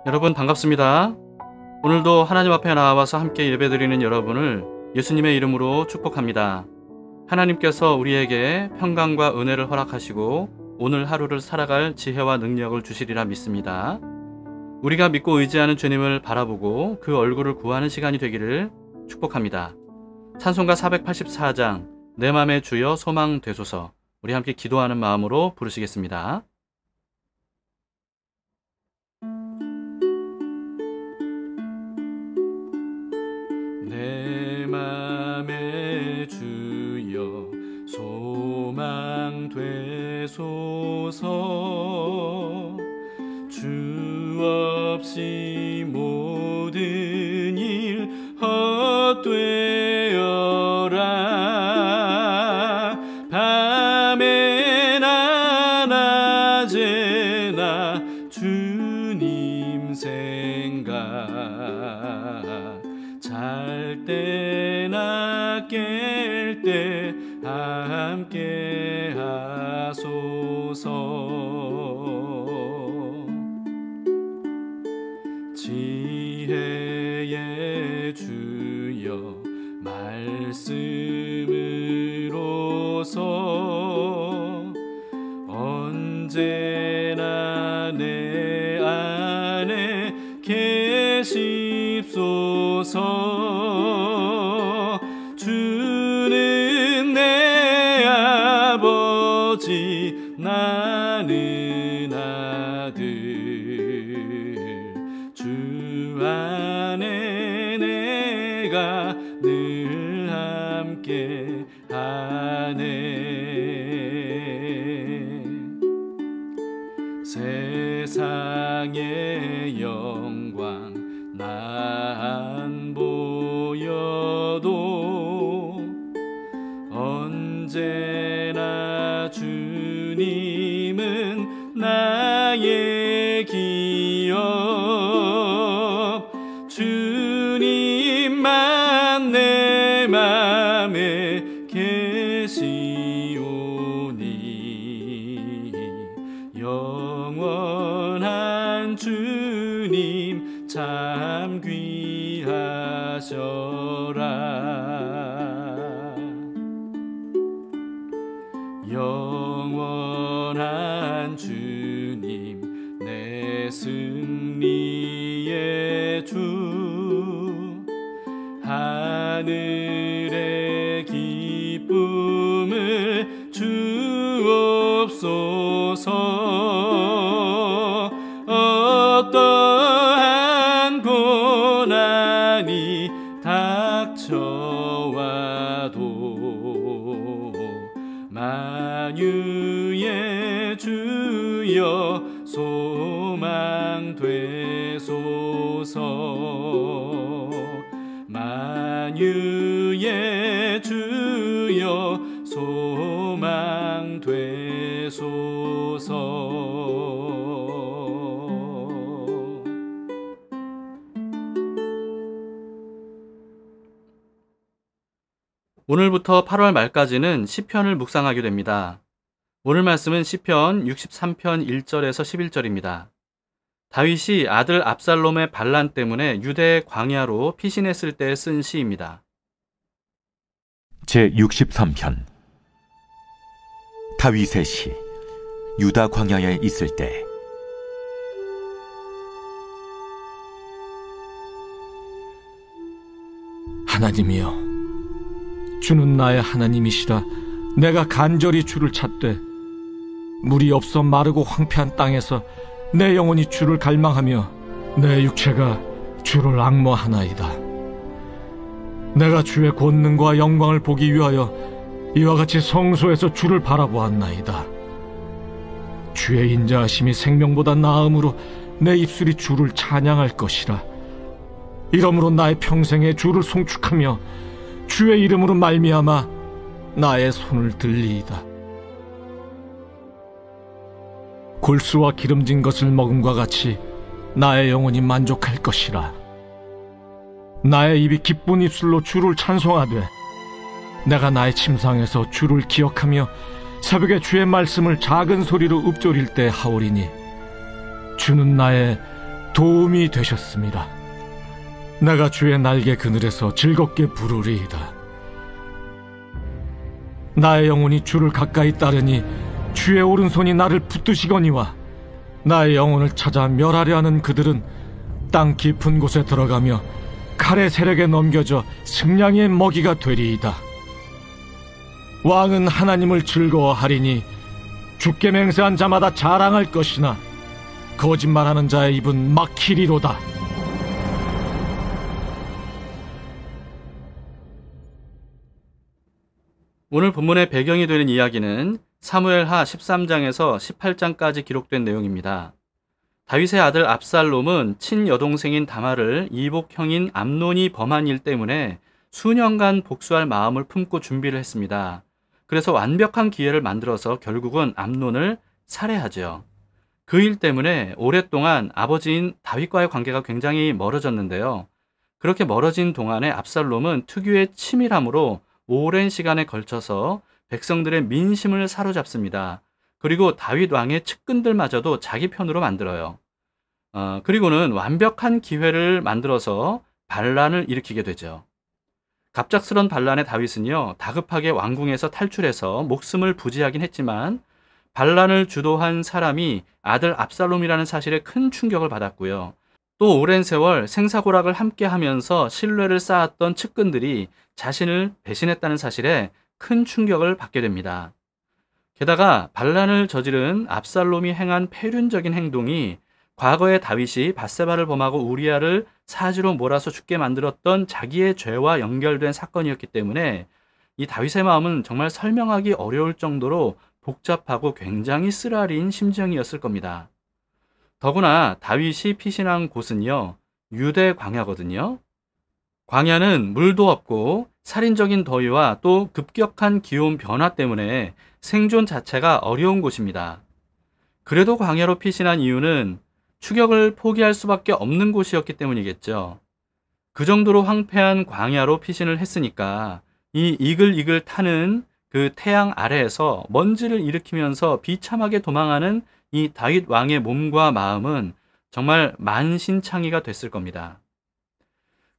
여러분 반갑습니다. 오늘도 하나님 앞에 나와서 함께 예배드리는 여러분을 예수님의 이름으로 축복합니다. 하나님께서 우리에게 평강과 은혜를 허락하시고 오늘 하루를 살아갈 지혜와 능력을 주시리라 믿습니다. 우리가 믿고 의지하는 주님을 바라보고 그 얼굴을 구하는 시간이 되기를 축복합니다. 찬송가 484장 내 맘의 주여 소망 되소서, 우리 함께 기도하는 마음으로 부르시겠습니다. 내 맘의 주여 소망 되소서, 주 없이 모든 일 헛되어라. 밤에나 낮에나 주님 생각, 잘 때나 깰 때 함께 하소서. 지혜의 주여 말씀으로서 언제나 내 안에 계십소서. 주는 내 아버지 나는 아들, 주 안에 내가 늘 함께 하네. 세상의 영광 난 보여도 언제나 주님은 나의 기업. 주님만 내 맘에 계시오니 영원한 주님 참 귀하셔라. 영원한 주님 내 승리의 주, 하늘의 기쁨을 주옵소서. 어떠한 고난이 닥쳐와도 만유의 주여 소망 되소서. 만유의 주여 소망 되소서. 오늘부터 8월 말까지는 시편을 묵상하게 됩니다. 오늘 말씀은 시편 63편 1절에서 11절입니다. 다윗이 아들 압살롬의 반란 때문에 유대 광야로 피신했을 때 쓴 시입니다. 제63편. 다윗의 시. 유다 광야에 있을 때. 하나님이여, 주는 나의 하나님이시라. 내가 간절히 주를 찾되 물이 없어 마르고 황폐한 땅에서 내 영혼이 주를 갈망하며 내 육체가 주를 앙모하나이다. 내가 주의 권능과 영광을 보기 위하여 이와 같이 성소에서 주를 바라보았나이다. 주의 인자하심이 생명보다 나음으로 내 입술이 주를 찬양할 것이라. 이러므로 나의 평생에 주를 송축하며 주의 이름으로 말미암아 나의 손을 들리이다. 골수와 기름진 것을 먹음과 같이 나의 영혼이 만족할 것이라. 나의 입이 기쁜 입술로 주를 찬송하되 내가 나의 침상에서 주를 기억하며 새벽에 주의 말씀을 작은 소리로 읊조릴 때 하오리니 주는 나의 도움이 되셨습니다. 내가 주의 날개 그늘에서 즐겁게 부르리이다. 나의 영혼이 주를 가까이 따르니 주의 오른손이 나를 붙드시거니와 나의 영혼을 찾아 멸하려 하는 그들은 땅 깊은 곳에 들어가며 칼의 세력에 넘겨져 승냥이의 먹이가 되리이다. 왕은 하나님을 즐거워하리니 주께 맹세한 자마다 자랑할 것이나 거짓말하는 자의 입은 막히리로다. 오늘 본문의 배경이 되는 이야기는 사무엘하 13장에서 18장까지 기록된 내용입니다. 다윗의 아들 압살롬은 친여동생인 다말을 이복형인 암논이 범한 일 때문에 수년간 복수할 마음을 품고 준비를 했습니다. 그래서 완벽한 기회를 만들어서 결국은 암논을 살해하죠. 그 일 때문에 오랫동안 아버지인 다윗과의 관계가 굉장히 멀어졌는데요. 그렇게 멀어진 동안에 압살롬은 특유의 치밀함으로 오랜 시간에 걸쳐서 백성들의 민심을 사로잡습니다. 그리고 다윗 왕의 측근들마저도 자기 편으로 만들어요. 그리고는 완벽한 기회를 만들어서 반란을 일으키게 되죠. 갑작스런 반란의 다윗은요, 다급하게 왕궁에서 탈출해서 목숨을 부지하긴 했지만 반란을 주도한 사람이 아들 압살롬이라는 사실에 큰 충격을 받았고요. 또 오랜 세월 생사고락을 함께 하면서 신뢰를 쌓았던 측근들이 자신을 배신했다는 사실에 큰 충격을 받게 됩니다. 게다가 반란을 저지른 압살롬이 행한 폐륜적인 행동이 과거에 다윗이 밧세바를 범하고 우리아를 사지로 몰아서 죽게 만들었던 자기의 죄와 연결된 사건이었기 때문에 이 다윗의 마음은 정말 설명하기 어려울 정도로 복잡하고 굉장히 쓰라린 심정이었을 겁니다. 더구나 다윗이 피신한 곳은요, 유대 광야거든요. 광야는 물도 없고 살인적인 더위와 또 급격한 기온 변화 때문에 생존 자체가 어려운 곳입니다. 그래도 광야로 피신한 이유는 추격을 포기할 수밖에 없는 곳이었기 때문이겠죠. 그 정도로 황폐한 광야로 피신을 했으니까 이 이글이글 타는 그 태양 아래에서 먼지를 일으키면서 비참하게 도망하는 이 다윗 왕의 몸과 마음은 정말 만신창이가 됐을 겁니다.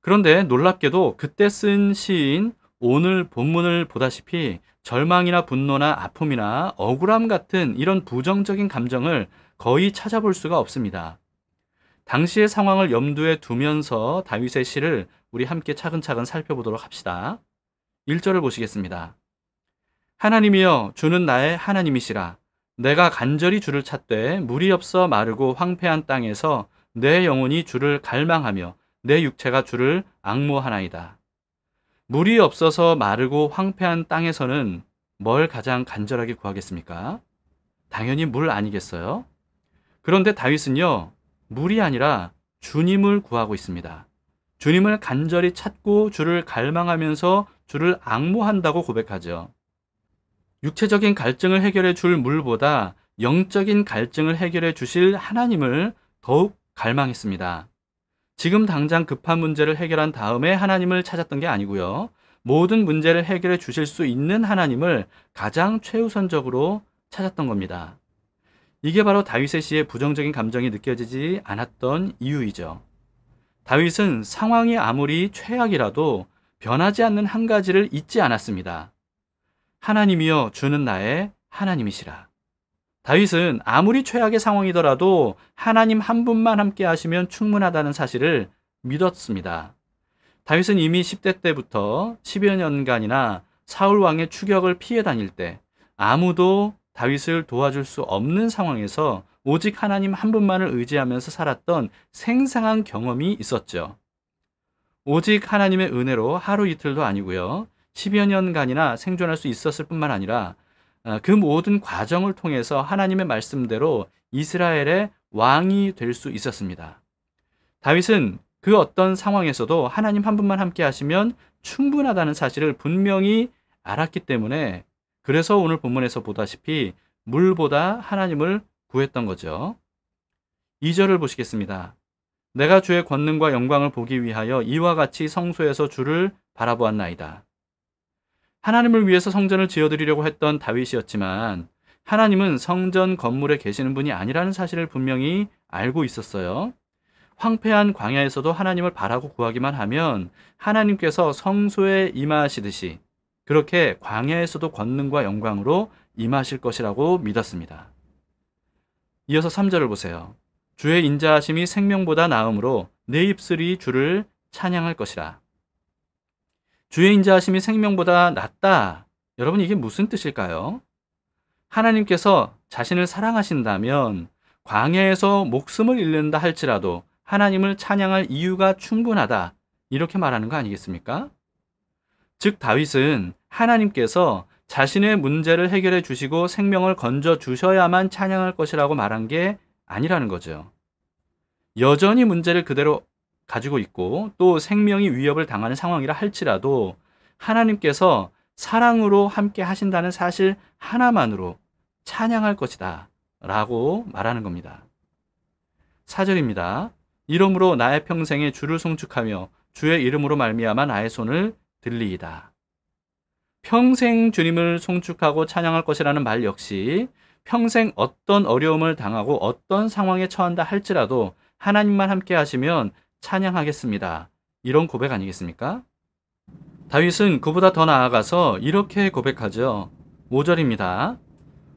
그런데 놀랍게도 그때 쓴 시인 오늘 본문을 보다시피 절망이나 분노나 아픔이나 억울함 같은 이런 부정적인 감정을 거의 찾아볼 수가 없습니다. 당시의 상황을 염두에 두면서 다윗의 시를 우리 함께 차근차근 살펴보도록 합시다. 1절을 보시겠습니다. 하나님이여 주는 나의 하나님이시라. 내가 간절히 주를 찾되 물이 없어 마르고 황폐한 땅에서 내 영혼이 주를 갈망하며 내 육체가 주를 앙모하나이다. 물이 없어서 마르고 황폐한 땅에서는 뭘 가장 간절하게 구하겠습니까? 당연히 물 아니겠어요? 그런데 다윗은요, 물이 아니라 주님을 구하고 있습니다. 주님을 간절히 찾고 주를 갈망하면서 주를 앙모한다고 고백하죠. 육체적인 갈증을 해결해 줄 물보다 영적인 갈증을 해결해 주실 하나님을 더욱 갈망했습니다. 지금 당장 급한 문제를 해결한 다음에 하나님을 찾았던 게 아니고요. 모든 문제를 해결해 주실 수 있는 하나님을 가장 최우선적으로 찾았던 겁니다. 이게 바로 다윗의 시에 부정적인 감정이 느껴지지 않았던 이유이죠. 다윗은 상황이 아무리 최악이라도 변하지 않는 한 가지를 잊지 않았습니다. 하나님이여 주는 나의 하나님이시라. 다윗은 아무리 최악의 상황이더라도 하나님 한 분만 함께 하시면 충분하다는 사실을 믿었습니다. 다윗은 이미 10대 때부터 10여 년간이나 사울 왕의 추격을 피해 다닐 때 아무도 다윗을 도와줄 수 없는 상황에서 오직 하나님 한 분만을 의지하면서 살았던 생생한 경험이 있었죠. 오직 하나님의 은혜로 하루 이틀도 아니고요. 10여 년간이나 생존할 수 있었을 뿐만 아니라 그 모든 과정을 통해서 하나님의 말씀대로 이스라엘의 왕이 될 수 있었습니다. 다윗은 그 어떤 상황에서도 하나님 한 분만 함께 하시면 충분하다는 사실을 분명히 알았기 때문에 그래서 오늘 본문에서 보다시피 물보다 하나님을 구했던 거죠. 2절을 보시겠습니다. 내가 주의 권능과 영광을 보기 위하여 이와 같이 성소에서 주를 바라보았나이다. 하나님을 위해서 성전을 지어드리려고 했던 다윗이었지만 하나님은 성전 건물에 계시는 분이 아니라는 사실을 분명히 알고 있었어요. 황폐한 광야에서도 하나님을 바라고 구하기만 하면 하나님께서 성소에 임하시듯이 그렇게 광야에서도 권능과 영광으로 임하실 것이라고 믿었습니다. 이어서 3절을 보세요. 주의 인자하심이 생명보다 나음으로 내 입술이 주를 찬양할 것이라. 주의 인자하심이 생명보다 낫다. 여러분, 이게 무슨 뜻일까요? 하나님께서 자신을 사랑하신다면 광야에서 목숨을 잃는다 할지라도 하나님을 찬양할 이유가 충분하다. 이렇게 말하는 거 아니겠습니까? 즉 다윗은 하나님께서 자신의 문제를 해결해 주시고 생명을 건져 주셔야만 찬양할 것이라고 말한 게 아니라는 거죠. 여전히 문제를 그대로 가지고 있고 또 생명이 위협을 당하는 상황이라 할지라도 하나님께서 사랑으로 함께 하신다는 사실 하나만으로 찬양할 것이다 라고 말하는 겁니다. 4절입니다. 이러므로 나의 평생에 주를 송축하며 주의 이름으로 말미암아 나의 손을 들리이다. 평생 주님을 송축하고 찬양할 것이라는 말 역시 평생 어떤 어려움을 당하고 어떤 상황에 처한다 할지라도 하나님만 함께 하시면 찬양하겠습니다. 이런 고백 아니겠습니까? 다윗은 그보다 더 나아가서 이렇게 고백하죠. 5절입니다.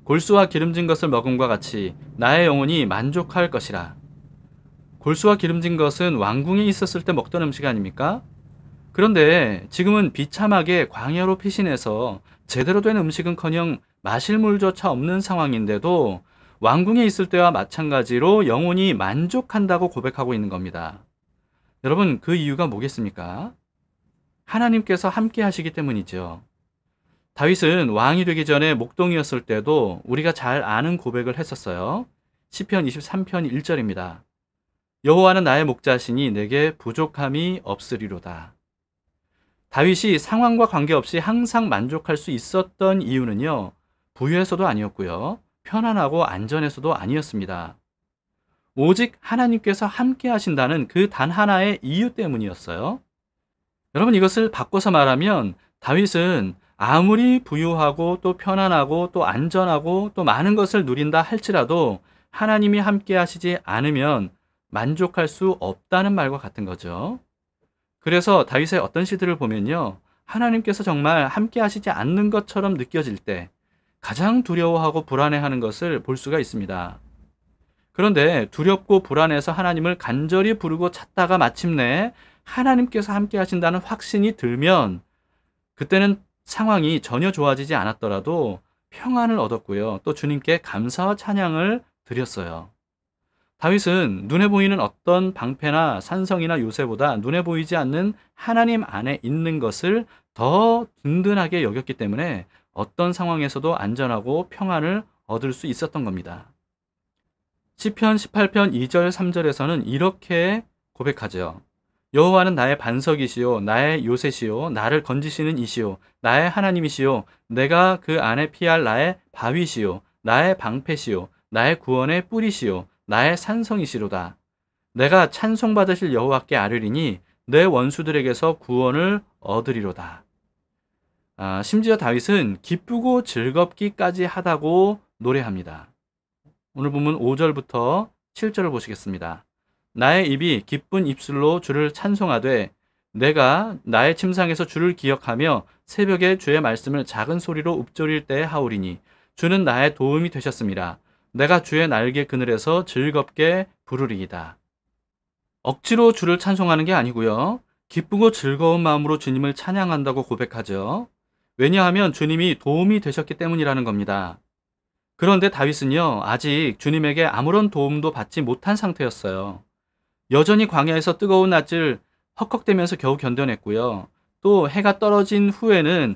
골수와 기름진 것을 먹음과 같이 나의 영혼이 만족할 것이라. 골수와 기름진 것은 왕궁에 있었을 때 먹던 음식 아닙니까? 그런데 지금은 비참하게 광야로 피신해서 제대로 된 음식은커녕 마실 물조차 없는 상황인데도 왕궁에 있을 때와 마찬가지로 영혼이 만족한다고 고백하고 있는 겁니다. 여러분, 그 이유가 뭐겠습니까? 하나님께서 함께 하시기 때문이죠. 다윗은 왕이 되기 전에 목동이었을 때도 우리가 잘 아는 고백을 했었어요. 시편 23편 1절입니다. 여호와는 나의 목자시니 내게 부족함이 없으리로다. 다윗이 상황과 관계없이 항상 만족할 수 있었던 이유는요, 부유해서도 아니었고요, 편안하고 안전해서도 아니었습니다. 오직 하나님께서 함께 하신다는 그 단 하나의 이유 때문이었어요. 여러분, 이것을 바꿔서 말하면 다윗은 아무리 부유하고 또 편안하고 또 안전하고 또 많은 것을 누린다 할지라도 하나님이 함께 하시지 않으면 만족할 수 없다는 말과 같은 거죠. 그래서 다윗의 어떤 시들을 보면요, 하나님께서 정말 함께 하시지 않는 것처럼 느껴질 때 가장 두려워하고 불안해하는 것을 볼 수가 있습니다. 그런데 두렵고 불안해서 하나님을 간절히 부르고 찾다가 마침내 하나님께서 함께 하신다는 확신이 들면 그때는 상황이 전혀 좋아지지 않았더라도 평안을 얻었고요, 또 주님께 감사와 찬양을 드렸어요. 다윗은 눈에 보이는 어떤 방패나 산성이나 요새보다 눈에 보이지 않는 하나님 안에 있는 것을 더 든든하게 여겼기 때문에 어떤 상황에서도 안전하고 평안을 얻을 수 있었던 겁니다. 시편 18편 2절 3절에서는 이렇게 고백하죠. 여호와는 나의 반석이시요 나의 요새시요 나를 건지시는 이시요 나의 하나님이시요 내가 그 안에 피할 나의 바위시요 나의 방패시요 나의 구원의 뿌리시요 나의 산성이시로다. 내가 찬송받으실 여호와께 아뢰리니 내 원수들에게서 구원을 얻으리로다. 심지어 다윗은 기쁘고 즐겁기까지 하다고 노래합니다. 오늘 본문 5절부터 7절을 보시겠습니다. 나의 입이 기쁜 입술로 주를 찬송하되 내가 나의 침상에서 주를 기억하며 새벽에 주의 말씀을 작은 소리로 읊조릴 때에 하오리니 주는 나의 도움이 되셨습니다. 내가 주의 날개 그늘에서 즐겁게 부르리이다. 억지로 주를 찬송하는 게 아니고요, 기쁘고 즐거운 마음으로 주님을 찬양한다고 고백하죠. 왜냐하면 주님이 도움이 되셨기 때문이라는 겁니다. 그런데 다윗은요, 아직 주님에게 아무런 도움도 받지 못한 상태였어요. 여전히 광야에서 뜨거운 낯을 헉헉대면서 겨우 견뎌냈고요. 또 해가 떨어진 후에는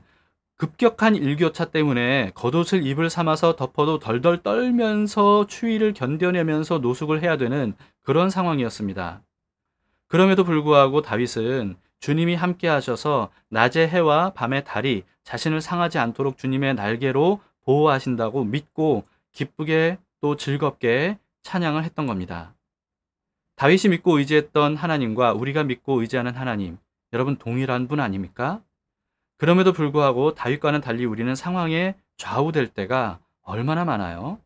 급격한 일교차 때문에 겉옷을 입을 삼아서 덮어도 덜덜 떨면서 추위를 견뎌내면서 노숙을 해야 되는 그런 상황이었습니다. 그럼에도 불구하고 다윗은 주님이 함께 하셔서 낮의 해와 밤의 달이 자신을 상하지 않도록 주님의 날개로 보호하신다고 믿고 기쁘게 또 즐겁게 찬양을 했던 겁니다. 다윗이 믿고 의지했던 하나님과 우리가 믿고 의지하는 하나님, 여러분 동일한 분 아닙니까? 그럼에도 불구하고 다윗과는 달리 우리는 상황에 좌우될 때가 얼마나 많아요?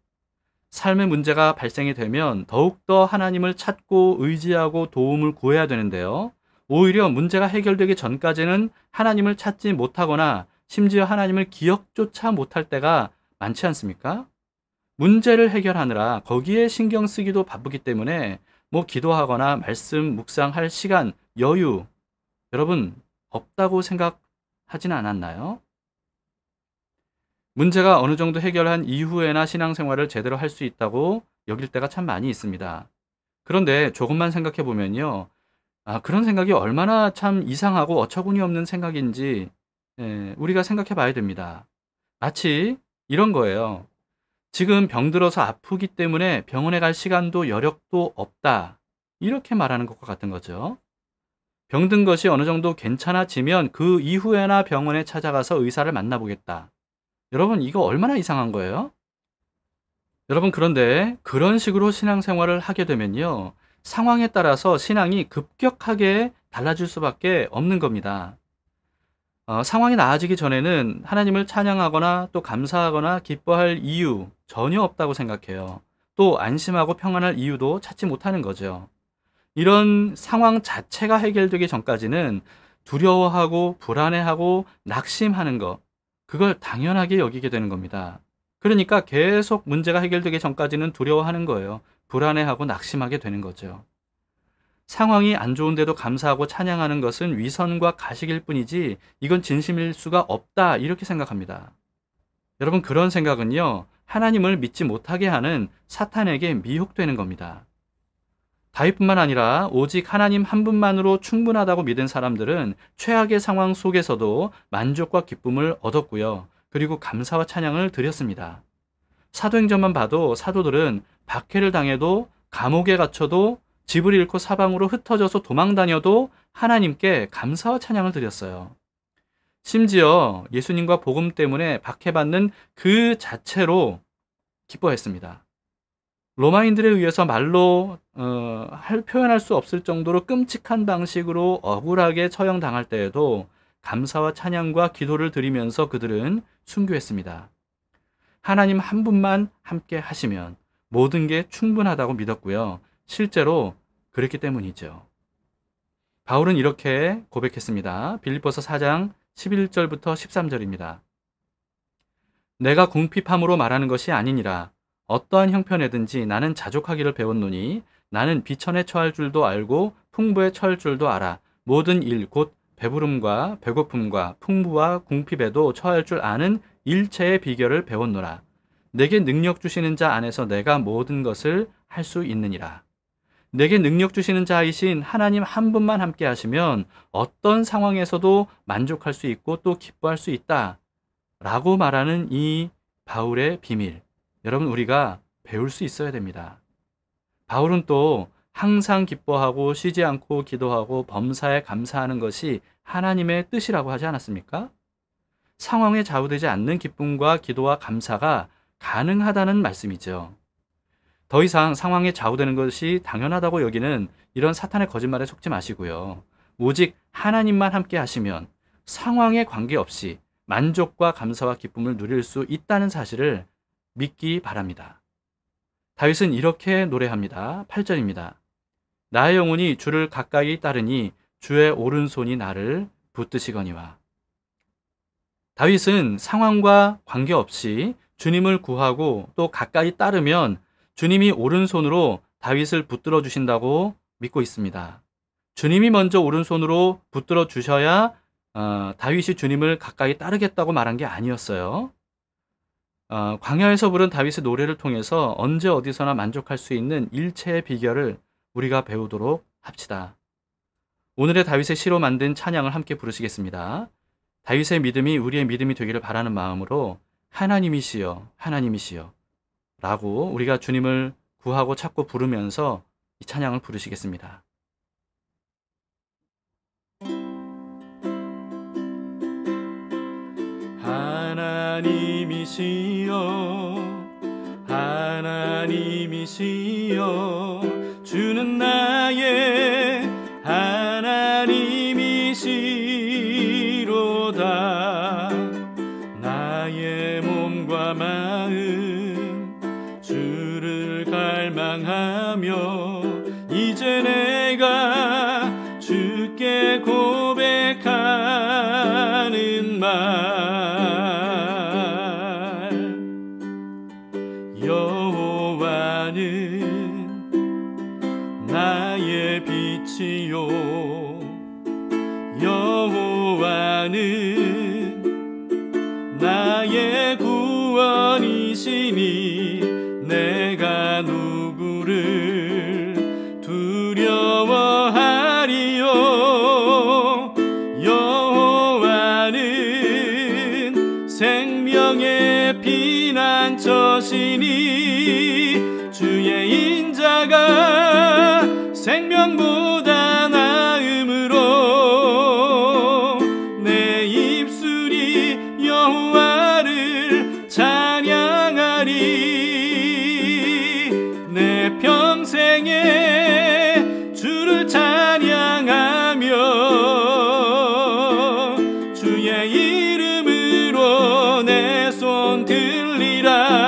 삶의 문제가 발생이 되면 더욱더 하나님을 찾고 의지하고 도움을 구해야 되는데요. 오히려 문제가 해결되기 전까지는 하나님을 찾지 못하거나 심지어 하나님을 기억조차 못할 때가 많지 않습니까? 문제를 해결하느라 거기에 신경 쓰기도 바쁘기 때문에 기도하거나 말씀 묵상할 시간, 여유, 여러분 없다고 생각하지는 않았나요? 문제가 어느 정도 해결한 이후에나 신앙생활을 제대로 할 수 있다고 여길 때가 참 많이 있습니다. 그런데 조금만 생각해 보면요. 그런 생각이 얼마나 참 이상하고 어처구니 없는 생각인지 우리가 생각해 봐야 됩니다. 마치 이런 거예요. 지금 병들어서 아프기 때문에 병원에 갈 시간도 여력도 없다. 이렇게 말하는 것과 같은 거죠. 병든 것이 어느 정도 괜찮아지면 그 이후에나 병원에 찾아가서 의사를 만나보겠다. 여러분, 이거 얼마나 이상한 거예요? 여러분, 그런데 그런 식으로 신앙생활을 하게 되면요. 상황에 따라서 신앙이 급격하게 달라질 수밖에 없는 겁니다. 상황이 나아지기 전에는 하나님을 찬양하거나 또 감사하거나 기뻐할 이유 전혀 없다고 생각해요. 또 안심하고 평안할 이유도 찾지 못하는 거죠. 이런 상황 자체가 해결되기 전까지는 두려워하고 불안해하고 낙심하는 것, 그걸 당연하게 여기게 되는 겁니다. 그러니까 계속 문제가 해결되기 전까지는 두려워하는 거예요. 불안해하고 낙심하게 되는 거죠. 상황이 안 좋은데도 감사하고 찬양하는 것은 위선과 가식일 뿐이지 이건 진심일 수가 없다, 이렇게 생각합니다. 여러분, 그런 생각은요, 하나님을 믿지 못하게 하는 사탄에게 미혹되는 겁니다. 다윗뿐만 아니라 오직 하나님 한 분만으로 충분하다고 믿은 사람들은 최악의 상황 속에서도 만족과 기쁨을 얻었고요. 그리고 감사와 찬양을 드렸습니다. 사도행전만 봐도 사도들은 박해를 당해도 감옥에 갇혀도 집을 잃고 사방으로 흩어져서 도망다녀도 하나님께 감사와 찬양을 드렸어요. 심지어 예수님과 복음 때문에 박해받는 그 자체로 기뻐했습니다. 로마인들에 의해서 말로 표현할 수 없을 정도로 끔찍한 방식으로 억울하게 처형당할 때에도 감사와 찬양과 기도를 드리면서 그들은 순교했습니다. 하나님 한 분만 함께 하시면 모든 게 충분하다고 믿었고요. 실제로 그랬기 때문이죠. 바울은 이렇게 고백했습니다. 빌립보서 4장 11절부터 13절입니다. 내가 궁핍함으로 말하는 것이 아니니라. 어떠한 형편에든지 나는 자족하기를 배웠노니 나는 비천에 처할 줄도 알고 풍부에 처할 줄도 알아. 모든 일 곧 배부름과 배고픔과 풍부와 궁핍에도 처할 줄 아는 일체의 비결을 배웠노라. 내게 능력 주시는 자 안에서 내가 모든 것을 할 수 있느니라. 내게 능력 주시는 자이신 하나님 한 분만 함께 하시면 어떤 상황에서도 만족할 수 있고 또 기뻐할 수 있다. 라고 말하는 이 바울의 비밀. 여러분, 우리가 배울 수 있어야 됩니다. 바울은 또 항상 기뻐하고 쉬지 않고 기도하고 범사에 감사하는 것이 하나님의 뜻이라고 하지 않았습니까? 상황에 좌우되지 않는 기쁨과 기도와 감사가 가능하다는 말씀이죠. 더 이상 상황에 좌우되는 것이 당연하다고 여기는 이런 사탄의 거짓말에 속지 마시고요. 오직 하나님만 함께 하시면 상황에 관계없이 만족과 감사와 기쁨을 누릴 수 있다는 사실을 믿기 바랍니다. 다윗은 이렇게 노래합니다. 8절입니다. 나의 영혼이 주를 가까이 따르니 주의 오른손이 나를 붙드시거니와. 다윗은 상황과 관계없이 주님을 구하고 또 가까이 따르면 주님이 오른손으로 다윗을 붙들어 주신다고 믿고 있습니다. 주님이 먼저 오른손으로 붙들어 주셔야 다윗이 주님을 가까이 따르겠다고 말한 게 아니었어요. 광야에서 부른 다윗의 노래를 통해서 언제 어디서나 만족할 수 있는 일체의 비결을 우리가 배우도록 합시다. 오늘의 다윗의 시로 만든 찬양을 함께 부르시겠습니다. 다윗의 믿음이 우리의 믿음이 되기를 바라는 마음으로 하나님이시여 하나님이시여 라고 우리가 주님을 구하고 찾고 부르면서 이 찬양을 부르시겠습니다. 하나님이시여 하나님이시여 주는 나의 하나님이시로다. 나의 몸과 마음 주를 갈망하며 이제 내가 주께 고백하는 말, 여호와는 나의 빛이요 여호와는 나의 구원이시니 내가 누구를 두려워하리요. 여호와는 생명의 피난처시니 주의 인자가 생명보다 나음으로 내 입술이 여호와를 찬양하리. 내 평생에 주를 찬양하며 주의 이름으로 내 손 들리라.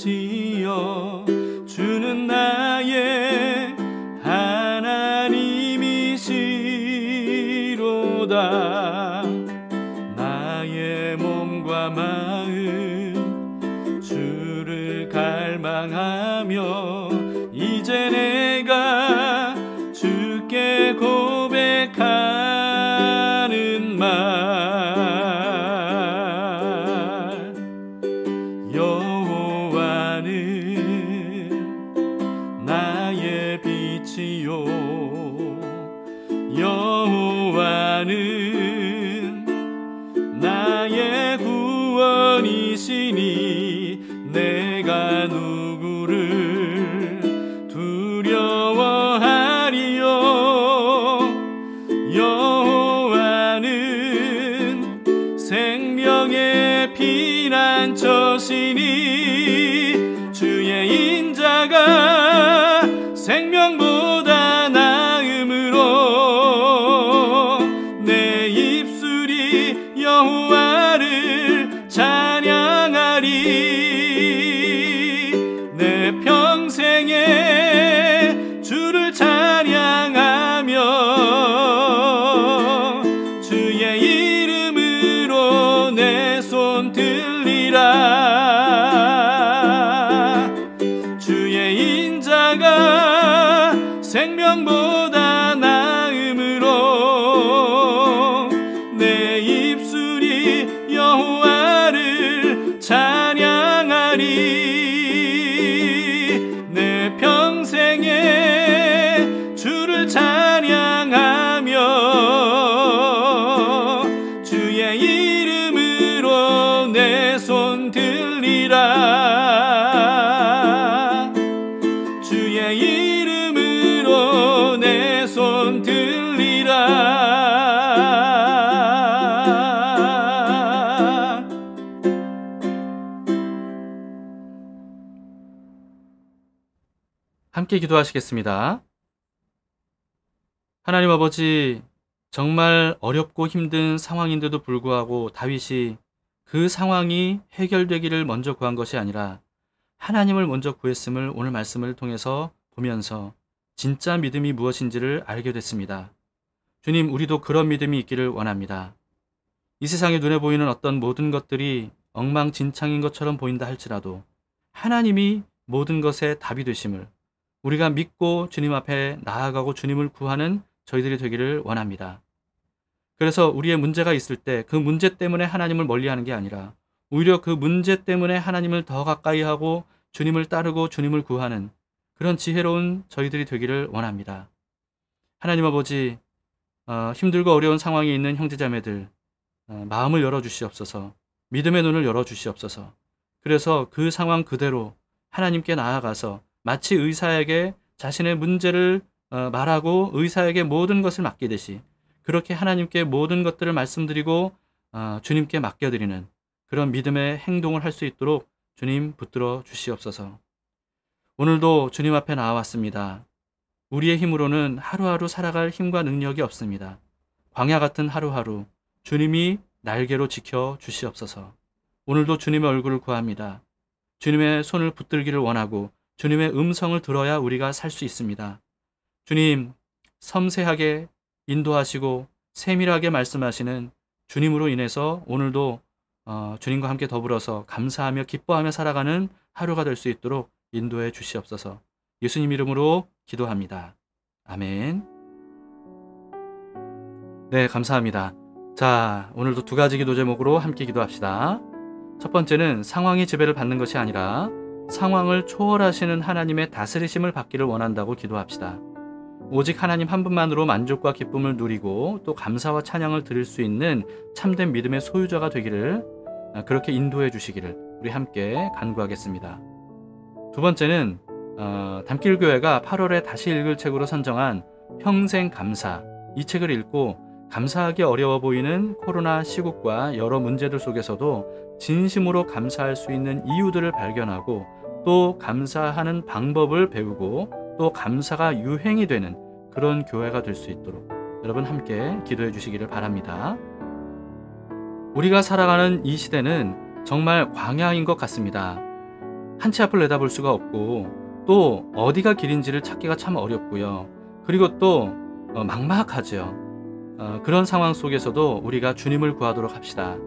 하나님이시여 주는 나의 하나님이시로다. 나의 몸과 마음 주를 갈망하며 이제 내가 주께 고백하는 말, 여호와는 나의 빛이요 여호와는 나의 구원이시니 내가 누구를 두려워하리요. 여호와는 생명의 피난처시니 주의 인자가 생명보다 나음으로 내 입술이 여호와를 찬양하리. 내 평생에 주를 찬양하며 주의 이름으로 내 손 들리라. 주의 인자가 생명보다 나음으로 내 입술이 여호와를 찬양하리. 내 평생에 주를 찬양하며 주의 이름으로 내 손 들리라. 주의 이름으로 내 손 들리라. 함께 기도하시겠습니다. 하나님 아버지, 정말 어렵고 힘든 상황인데도 불구하고 다윗이 그 상황이 해결되기를 먼저 구한 것이 아니라 하나님을 먼저 구했음을 오늘 말씀을 통해서 보면서 진짜 믿음이 무엇인지를 알게 됐습니다. 주님, 우리도 그런 믿음이 있기를 원합니다. 이 세상에 눈에 보이는 어떤 모든 것들이 엉망진창인 것처럼 보인다 할지라도 하나님이 모든 것의 답이 되심을 우리가 믿고 주님 앞에 나아가고 주님을 구하는 저희들이 되기를 원합니다. 그래서 우리의 문제가 있을 때 그 문제 때문에 하나님을 멀리하는 게 아니라 오히려 그 문제 때문에 하나님을 더 가까이 하고 주님을 따르고 주님을 구하는 그런 지혜로운 저희들이 되기를 원합니다. 하나님 아버지, 힘들고 어려운 상황에 있는 형제자매들 마음을 열어주시옵소서. 믿음의 눈을 열어주시옵소서. 그래서 그 상황 그대로 하나님께 나아가서 마치 의사에게 자신의 문제를 말하고 의사에게 모든 것을 맡기듯이 그렇게 하나님께 모든 것들을 말씀드리고 주님께 맡겨드리는 그런 믿음의 행동을 할 수 있도록 주님 붙들어 주시옵소서. 오늘도 주님 앞에 나와왔습니다. 우리의 힘으로는 하루하루 살아갈 힘과 능력이 없습니다. 광야 같은 하루하루 주님이 날개로 지켜 주시옵소서. 오늘도 주님의 얼굴을 구합니다. 주님의 손을 붙들기를 원하고 주님의 음성을 들어야 우리가 살 수 있습니다. 주님, 섬세하게 인도하시고 세밀하게 말씀하시는 주님으로 인해서 오늘도 주님과 함께 더불어서 감사하며 기뻐하며 살아가는 하루가 될 수 있도록 인도해 주시옵소서. 예수님 이름으로 기도합니다. 아멘. 네, 감사합니다. 자, 오늘도 두 가지 기도 제목으로 함께 기도합시다. 첫 번째는 상황이 지배를 받는 것이 아니라 상황을 초월하시는 하나님의 다스리심을 받기를 원한다고 기도합시다. 오직 하나님 한 분만으로 만족과 기쁨을 누리고 또 감사와 찬양을 드릴 수 있는 참된 믿음의 소유자가 되기를, 그렇게 인도해 주시기를 우리 함께 간구하겠습니다. 두 번째는 담길교회가 8월에 다시 읽을 책으로 선정한 평생 감사, 이 책을 읽고 감사하기 어려워 보이는 코로나 시국과 여러 문제들 속에서도 진심으로 감사할 수 있는 이유들을 발견하고 또 감사하는 방법을 배우고 또 감사가 유행이 되는 그런 교회가 될 수 있도록 여러분 함께 기도해 주시기를 바랍니다. 우리가 살아가는 이 시대는 정말 광야인 것 같습니다. 한치 앞을 내다볼 수가 없고 또 어디가 길인지를 찾기가 참 어렵고요. 그리고 또 막막하죠. 그런 상황 속에서도 우리가 주님을 구하도록 합시다.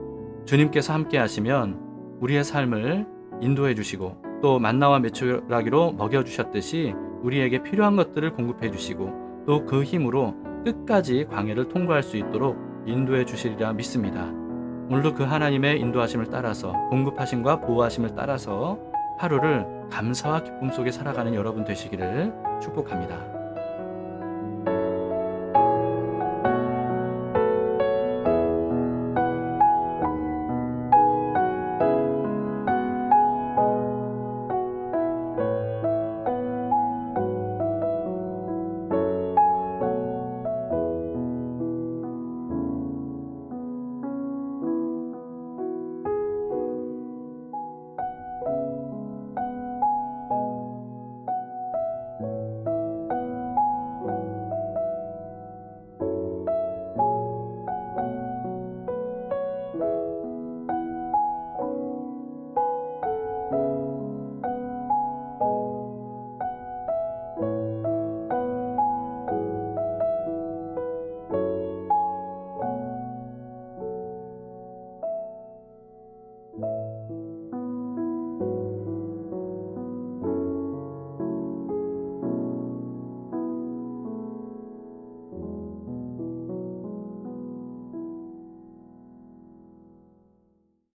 주님께서 함께 하시면 우리의 삶을 인도해 주시고 또 만나와 메추라기로 먹여주셨듯이 우리에게 필요한 것들을 공급해 주시고 또 그 힘으로 끝까지 광야를 통과할 수 있도록 인도해 주시리라 믿습니다. 오늘도 그 하나님의 인도하심을 따라서 공급하심과 보호하심을 따라서 하루를 감사와 기쁨 속에 살아가는 여러분 되시기를 축복합니다.